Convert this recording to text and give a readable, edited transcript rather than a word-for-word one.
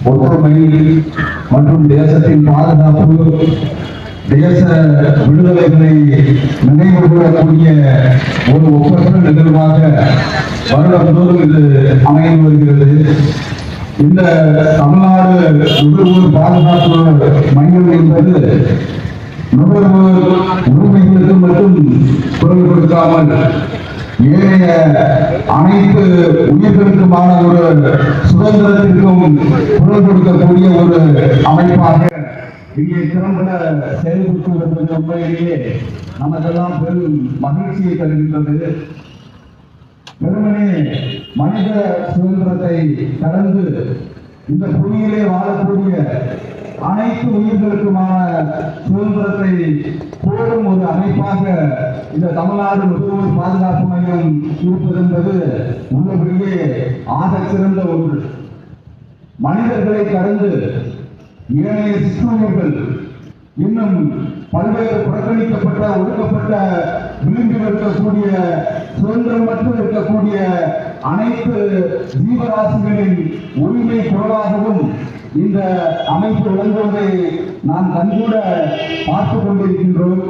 ஒற்றுமை மற்றும் தேசத்தின் பாதுகாப்பு, தேச விடுதலைகளை நினைவு கூறக்கூடிய ஒரு ஒப்பற்ற நிகழ்வாக வருடந்தோறும் இது அமைந்து வருகிறது. இந்த தமிழ்நாடு நுகர்வோர் பாதுகாப்பு மையம் என்பது நுகர்வோர் உரிமைகளுக்கு மட்டும் குரல் கொடுக்காமல் ஏனைய அனைத்து உயிர்களுக்குமான ஒரு சுதந்திரத்திற்கும் குரல் கொடுக்கக்கூடிய ஒரு அமைப்பாக இங்கே திறம்பட செயல்பட்டு வருவது உண்மையிலேயே நமக்கெல்லாம் பெரும் மகிழ்ச்சியை தருகின்றது. வெறுமனே மனித சுதந்திரத்தை கடந்து இந்த புவியிலே வாழக்கூடிய அனைத்து உயிர்களுக்குமான சுதந்திரத்தை கோரும் ஒரு அமைப்பாக இந்த தமிழ்நாடு நுகர்வோர் பாதுகாப்பு மையம் இருப்பது என்பது உள்ளபடியே ஆக சிறந்த ஒன்று. மனிதர்களை கடந்து ஏனைய சிற்றுயிர்கள் இன்னும் பல்வேறு புறக்கணிக்கப்பட்ட ஒடுக்கப்பட்ட விளிம்பில் இருக்கக்கூடிய சுதந்திரமற்று இருக்கக்கூடிய அனைத்து ஜீவராசிகளின் உரிமை குரலாகவும் இந்த அமைப்பு விளங்குவதை நாம் கண்கூட பார்த்துக் கொண்டிருக்கின்றோம்.